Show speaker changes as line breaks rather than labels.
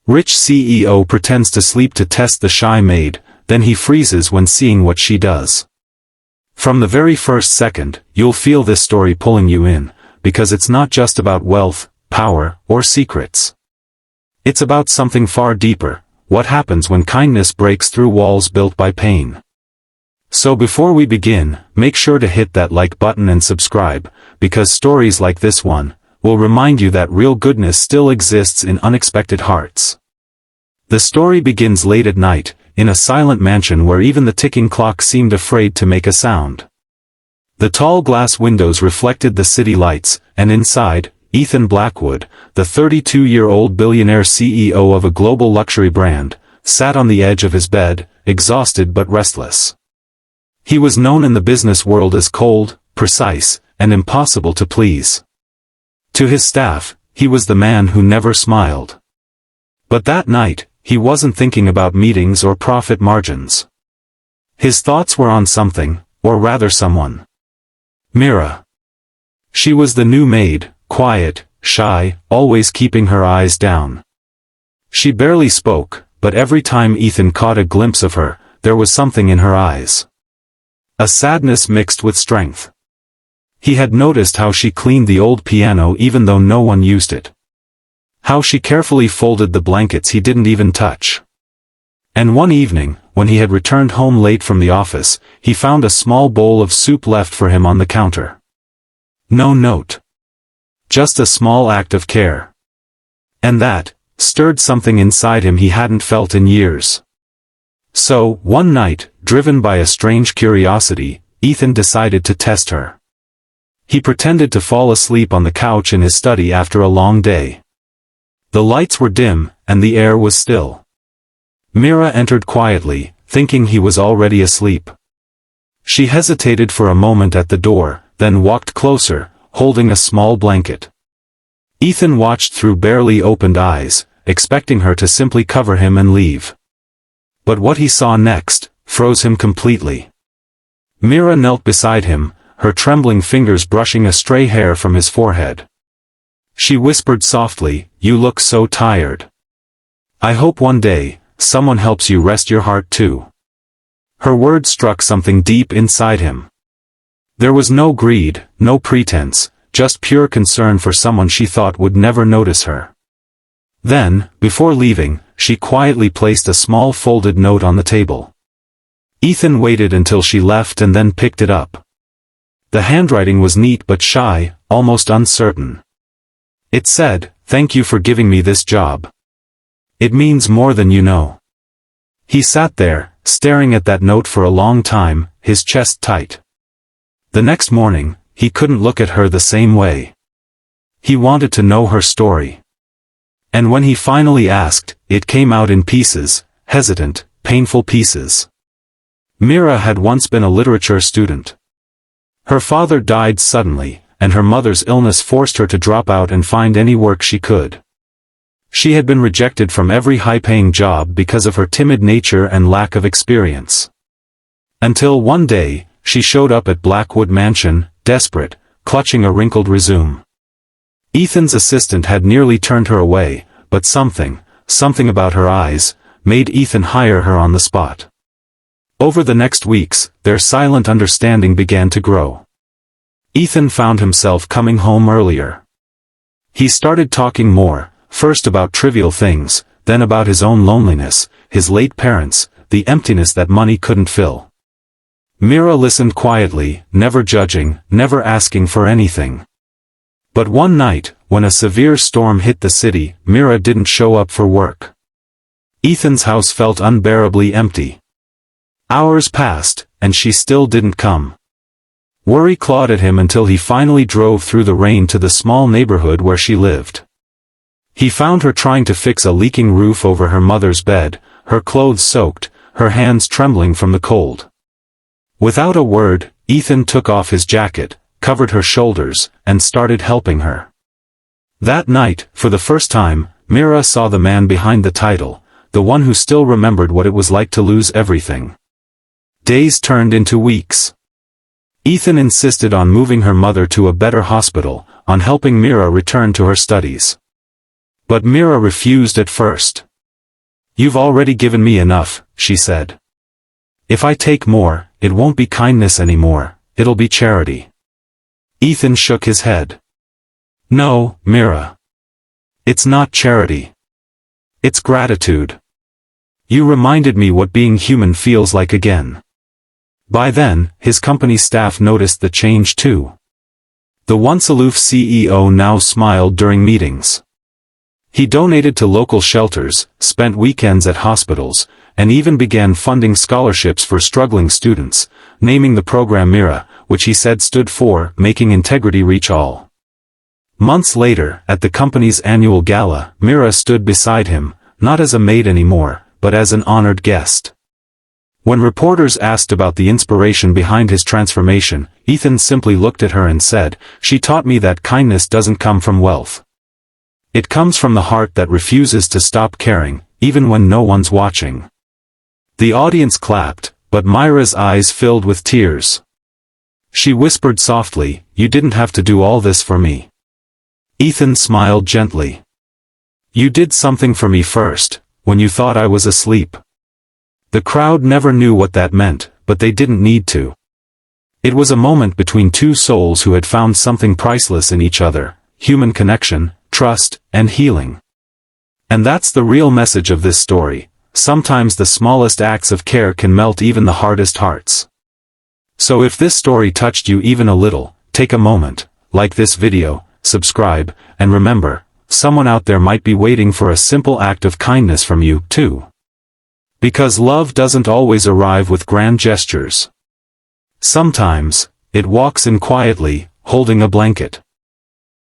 Rich CEO pretends to sleep to test the shy maid, then he freezes when seeing what she does. From the very first second, you'll feel this story pulling you in, because it's not just about wealth, power, or secrets. It's about something far deeper, what happens when kindness breaks through walls built by pain. So before we begin, make sure to hit that like button and subscribe, because stories like this one will remind you that real goodness still exists in unexpected hearts. The story begins late at night, in a silent mansion where even the ticking clock seemed afraid to make a sound. The tall glass windows reflected the city lights, and inside, Ethan Blackwood, the 32-year-old billionaire CEO of a global luxury brand, sat on the edge of his bed, exhausted but restless. He was known in the business world as cold, precise, and impossible to please. To his staff, he was the man who never smiled. But that night, he wasn't thinking about meetings or profit margins. His thoughts were on something, or rather someone. Mira. She was the new maid, quiet, shy, always keeping her eyes down. She barely spoke, but every time Ethan caught a glimpse of her, there was something in her eyes. A sadness mixed with strength. He had noticed how she cleaned the old piano even though no one used it. How she carefully folded the blankets he didn't even touch. And one evening, when he had returned home late from the office, he found a small bowl of soup left for him on the counter. No note. Just a small act of care. And that stirred something inside him he hadn't felt in years. So, one night, driven by a strange curiosity, Ethan decided to test her. He pretended to fall asleep on the couch in his study after a long day. The lights were dim, and the air was still. Mira entered quietly, thinking he was already asleep. She hesitated for a moment at the door, then walked closer, holding a small blanket. Ethan watched through barely opened eyes, expecting her to simply cover him and leave. But what he saw next froze him completely. Mira knelt beside him, her trembling fingers brushing a stray hair from his forehead. She whispered softly, "You look so tired. I hope one day, someone helps you rest your heart too." Her words struck something deep inside him. There was no greed, no pretense, just pure concern for someone she thought would never notice her. Then, before leaving, she quietly placed a small folded note on the table. Ethan waited until she left and then picked it up. The handwriting was neat but shy, almost uncertain. It said, "Thank you for giving me this job. It means more than you know." He sat there, staring at that note for a long time, his chest tight. The next morning, he couldn't look at her the same way. He wanted to know her story. And when he finally asked, it came out in pieces, hesitant, painful pieces. Mira had once been a literature student. Her father died suddenly, and her mother's illness forced her to drop out and find any work she could. She had been rejected from every high-paying job because of her timid nature and lack of experience. Until one day, she showed up at Blackwood Mansion, desperate, clutching a wrinkled resume. Ethan's assistant had nearly turned her away, but something about her eyes, made Ethan hire her on the spot. Over the next weeks, their silent understanding began to grow. Ethan found himself coming home earlier. He started talking more, first about trivial things, then about his own loneliness, his late parents, the emptiness that money couldn't fill. Mira listened quietly, never judging, never asking for anything. But one night, when a severe storm hit the city, Mira didn't show up for work. Ethan's house felt unbearably empty. Hours passed, and she still didn't come. Worry clawed at him until he finally drove through the rain to the small neighborhood where she lived. He found her trying to fix a leaking roof over her mother's bed, her clothes soaked, her hands trembling from the cold. Without a word, Ethan took off his jacket, covered her shoulders, and started helping her. That night, for the first time, Mira saw the man behind the title, the one who still remembered what it was like to lose everything. Days turned into weeks. Ethan insisted on moving her mother to a better hospital, on helping Mira return to her studies. But Mira refused at first. "You've already given me enough," she said. "If I take more, it won't be kindness anymore, it'll be charity." Ethan shook his head. "No, Mira. It's not charity. It's gratitude. You reminded me what being human feels like again." By then, his company staff noticed the change too. The once aloof CEO now smiled during meetings. He donated to local shelters, spent weekends at hospitals, and even began funding scholarships for struggling students, naming the program Mira, which he said stood for Making Integrity Reach All. Months later, at the company's annual gala, Mira stood beside him, not as a maid anymore, but as an honored guest. When reporters asked about the inspiration behind his transformation, Ethan simply looked at her and said, "She taught me that kindness doesn't come from wealth. It comes from the heart that refuses to stop caring, even when no one's watching." The audience clapped, but Myra's eyes filled with tears. She whispered softly, "You didn't have to do all this for me." Ethan smiled gently. "You did something for me first, when you thought I was asleep." The crowd never knew what that meant, but they didn't need to. It was a moment between two souls who had found something priceless in each other: human connection, trust, and healing. And that's the real message of this story. Sometimes the smallest acts of care can melt even the hardest hearts. So if this story touched you even a little, take a moment, like this video, subscribe, and remember, someone out there might be waiting for a simple act of kindness from you, too. Because love doesn't always arrive with grand gestures. Sometimes, it walks in quietly, holding a blanket.